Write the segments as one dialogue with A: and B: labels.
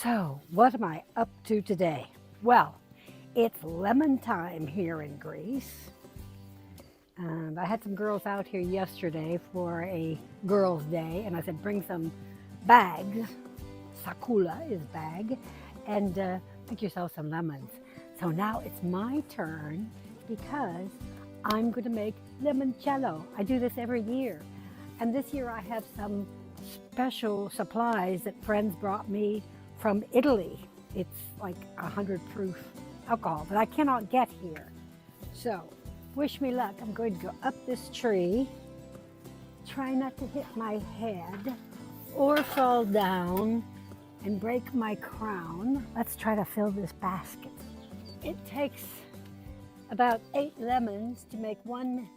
A: So, what am I up to today? Well, it's lemon time here in Greece. I had some girls out here yesterday for a girls' day, and I said, bring some bags. Sakula is bag, and pick yourself some lemons. So now it's my turn because I'm going to make limoncello. I do this every year, and this year I have some special supplies that friends brought me from Italy. It's like 100 proof alcohol that I cannot get here. So wish me luck. I'm going to go up this tree, try not to hit my head or fall down and break my crown. Let's try to fill this basket. It takes about 8 lemons to make 1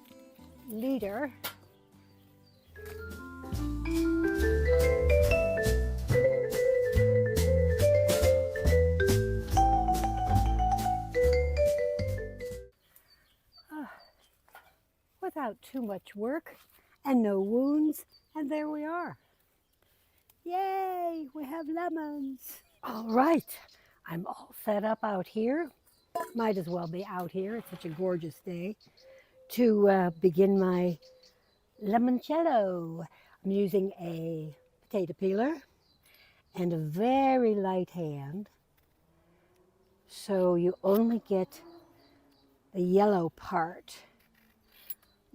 A: liter. Without too much work and no wounds, and there we are. Yay, we have lemons. All right, I'm all set up out here. Might as well be out here. It's such a gorgeous day to begin my limoncello. I'm using a potato peeler and a very light hand, so you only get the yellow part,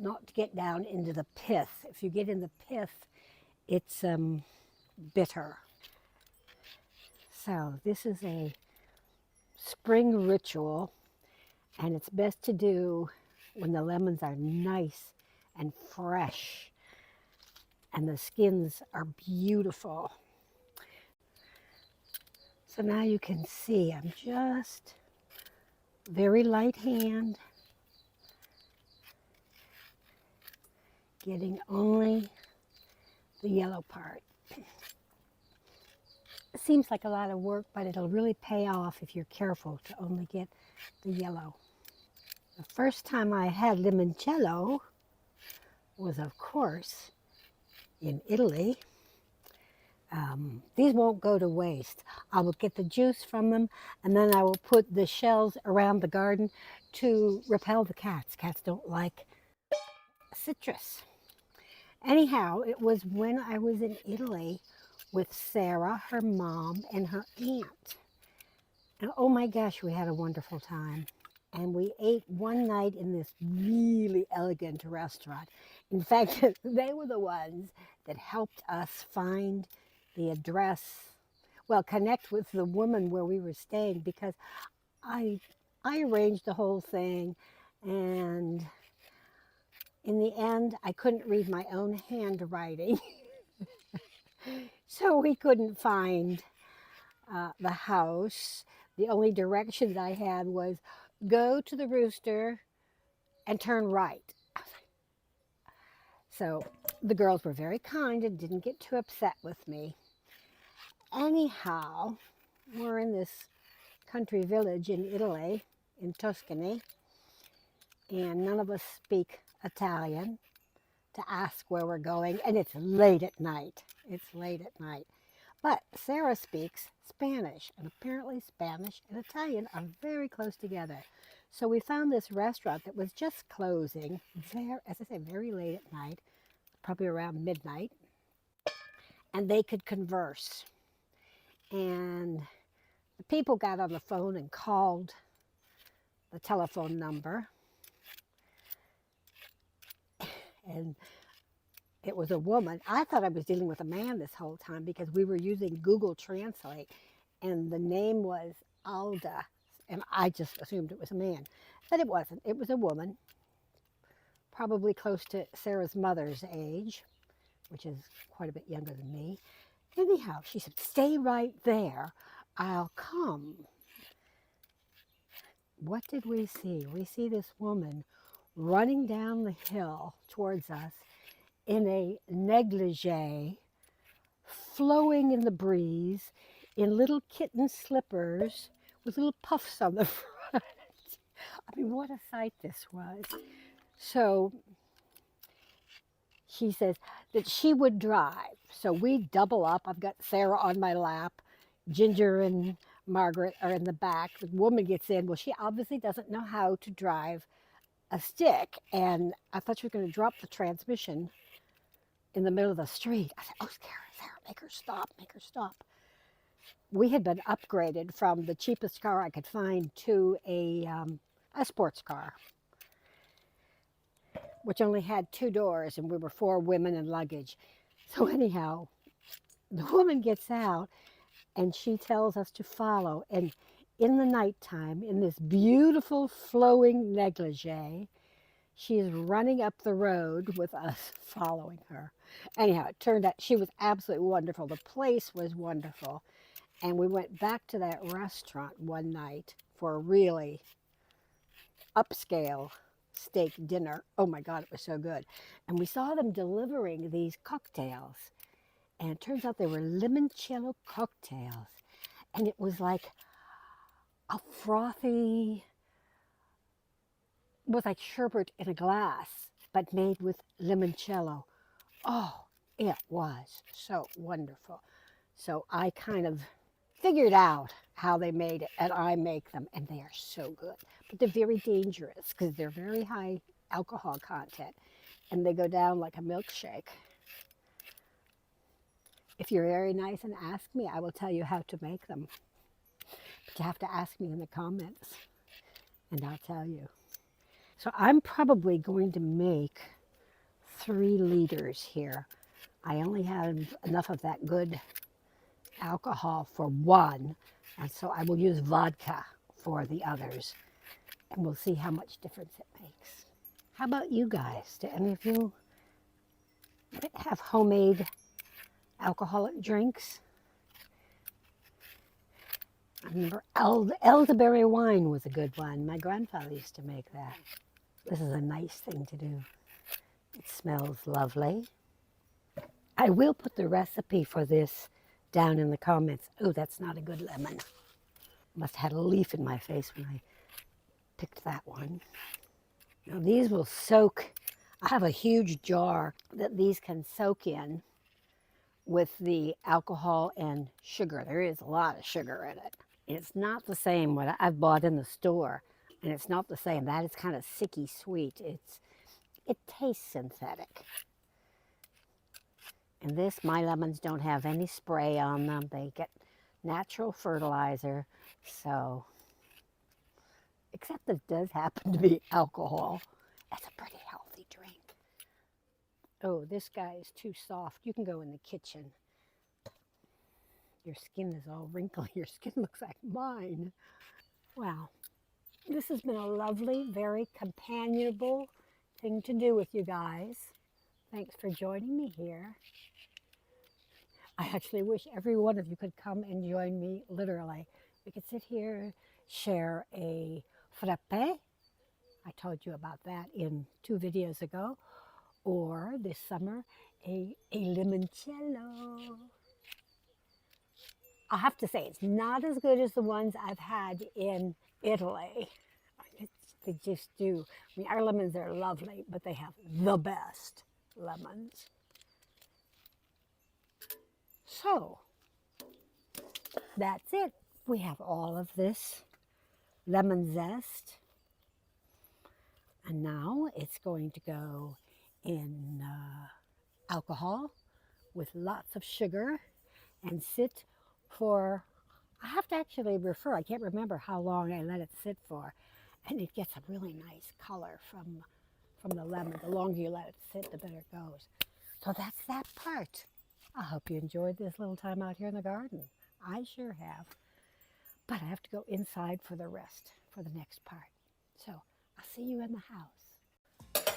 A: not to get down into the pith. If you get in the pith, it's bitter. So this is a spring ritual, and it's best to do when the lemons are nice and fresh and the skins are beautiful. So now you can see I'm just very light hand, getting only the yellow part. It seems like a lot of work, but it'll really pay off if you're careful to only get the yellow. The first time I had limoncello was, of course, in Italy. These won't go to waste. I will get the juice from them, and then I will put the shells around the garden to repel the cats. Cats don't like citrus. Anyhow, it was when I was in Italy with Sarah, her mom, and her aunt. And oh my gosh, we had a wonderful time. And we ate one night in this really elegant restaurant. In fact, they were the ones that helped us find the address, well, connect with the woman where we were staying, because I arranged the whole thing, and in the end, I couldn't read my own handwriting. So we couldn't find the house. The only directions I had was go to the rooster and turn right. So the girls were very kind and didn't get too upset with me. Anyhow, we're in this country village in Italy, in Tuscany, and none of us speak Italian to ask where we're going, and it's late at night. It's late at night. But Sarah speaks Spanish, and apparently Spanish and Italian are very close together. So we found this restaurant that was just closing, as I say, very late at night, probably around midnight, and they could converse. And the people got on the phone and called the telephone number, and it was a woman. I thought I was dealing with a man this whole time because we were using Google Translate, and the name was Alda, and I just assumed it was a man, but it wasn't. It was a woman, probably close to Sarah's mother's age, which is quite a bit younger than me. Anyhow, she said, stay right there, I'll come. What did we see? We see this woman running down the hill towards us in a negligee, flowing in the breeze, in little kitten slippers with little puffs on the front. I mean, what a sight this was. So she says that she would drive. So we double up. I've got Sarah on my lap. Ginger and Margaret are in the back. The woman gets in. Well, she obviously doesn't know how to drive a stick. And I thought she was going to drop the transmission in the middle of the street. I said, oh, Sarah, make her stop, make her stop. We had been upgraded from the cheapest car I could find to a sports car, which only had 2 doors, and we were 4 women and luggage. So anyhow, the woman gets out and she tells us to follow. And in the nighttime, in this beautiful flowing negligee, she is running up the road with us following her. Anyhow, it turned out she was absolutely wonderful. The place was wonderful. And we went back to that restaurant one night for a really upscale steak dinner. Oh my God, it was so good. And we saw them delivering these cocktails. And it turns out they were limoncello cocktails. And it was like a frothy, it was like sherbet in a glass, but made with limoncello. Oh, it was so wonderful. So I kind of figured out how they made it, and I make them, and they are so good. But they're very dangerous because they're very high alcohol content, and they go down like a milkshake. If you're very nice and ask me, I will tell you how to make them. But you have to ask me in the comments, and I'll tell you. So I'm probably going to make 3 liters here. I only have enough of that good alcohol for 1, and so I will use vodka for the others, and we'll see how much difference it makes. How about you guys? Do any of you have homemade alcoholic drinks? I remember elderberry wine was a good one. My grandfather used to make that. This is a nice thing to do. It smells lovely. I will put the recipe for this down in the comments. Oh, that's not a good lemon. Must have had a leaf in my face when I picked that one. Now these will soak. I have a huge jar that these can soak in with the alcohol and sugar. There is a lot of sugar in it. It's not the same what I've bought in the store, and it's not the same. That is kind of sicky sweet. It tastes synthetic. And this, my lemons don't have any spray on them. They get natural fertilizer. So, except that it does happen to be alcohol. That's a pretty healthy drink. Oh, this guy is too soft. You can go in the kitchen. Your skin is all wrinkly. Your skin looks like mine. Wow. This has been a lovely, very companionable thing to do with you guys. Thanks for joining me here. I actually wish every one of you could come and join me, literally. We could sit here, share a frappe. I told you about that in 2 videos ago. Or this summer, a limoncello. I have to say, it's not as good as the ones I've had in Italy. They just do. I mean, our lemons are lovely, but they have the best lemons. So, that's it. We have all of this lemon zest. And now it's going to go in alcohol with lots of sugar and sit for, I have to actually refer, I can't remember how long I let it sit for. And it gets a really nice color from the lemon. The longer you let it sit, the better it goes. So that's that part. I hope you enjoyed this little time out here in the garden. I sure have. But I have to go inside for the rest, for the next part. So I'll see you in the house.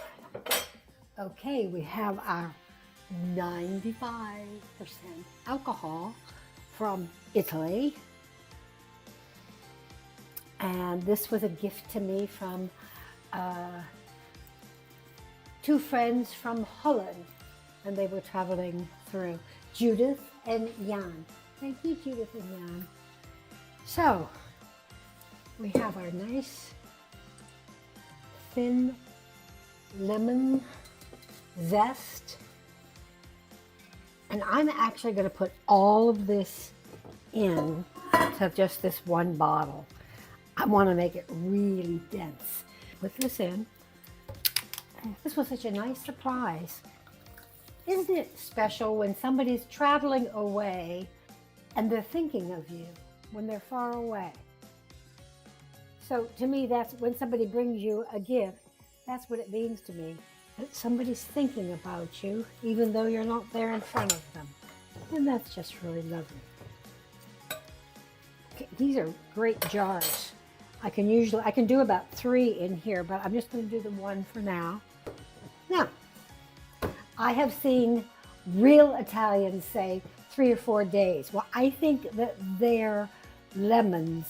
A: Okay, we have our 95% alcohol from Italy. And this was a gift to me from 2 friends from Holland. And they were traveling through, Judith and Jan. Thank you, Judith and Jan. So, we have our nice thin lemon zest. And I'm actually going to put all of this in to just this one bottle. I want to make it really dense. Put this in. This was such a nice surprise. Isn't it special when somebody's traveling away and they're thinking of you when they're far away? So to me, that's when somebody brings you a gift, that's what it means to me. That somebody's thinking about you, even though you're not there in front of them. And that's just really lovely. Okay, these are great jars. I can do about 3 in here, but I'm just going to do the one for now. Now, I have seen real Italians say 3 or 4 days. Well, I think that their lemons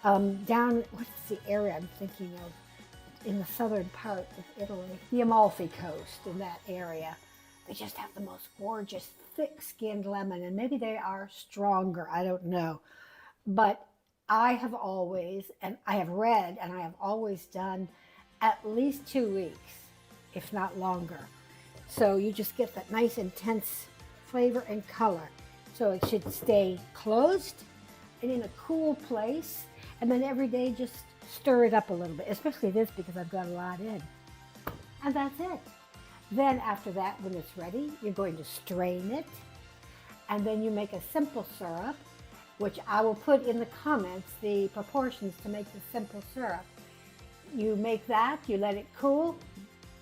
A: down, what's the area I'm thinking of? In the southern part of Italy, the Amalfi Coast, in that area. They just have the most gorgeous, thick-skinned lemon, and maybe they are stronger, I don't know. But I have always, and I have read, and I have always done at least 2 weeks, if not longer. So you just get that nice, intense flavor and color. So it should stay closed and in a cool place, and then every day just stir it up a little bit, especially this because I've got a lot in. And that's it. Then after that, when it's ready, you're going to strain it, and then you make a simple syrup, which I will put in the comments, the proportions to make the simple syrup. You make that, you let it cool,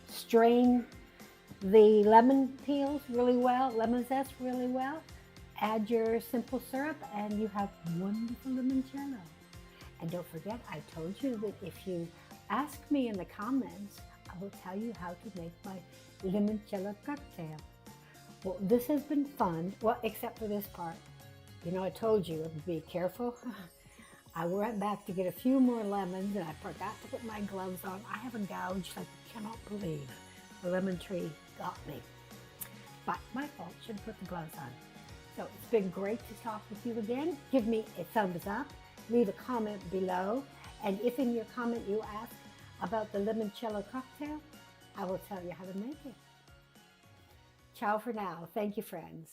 A: strain the lemon peels really well, lemon zest really well, add your simple syrup, and you have wonderful limoncello. And don't forget, I told you that if you ask me in the comments, I will tell you how to make my limoncello cocktail. Well, this has been fun, well, except for this part. You know, I told you, be careful. I went back to get a few more lemons, and I forgot to put my gloves on. I have a gouge like you cannot believe. The lemon tree got me. But my fault, should have put the gloves on. So it's been great to talk with you again. Give me a thumbs up, leave a comment below, and if in your comment you ask about the limoncello cocktail, I will tell you how to make it. Ciao for now. Thank you, friends.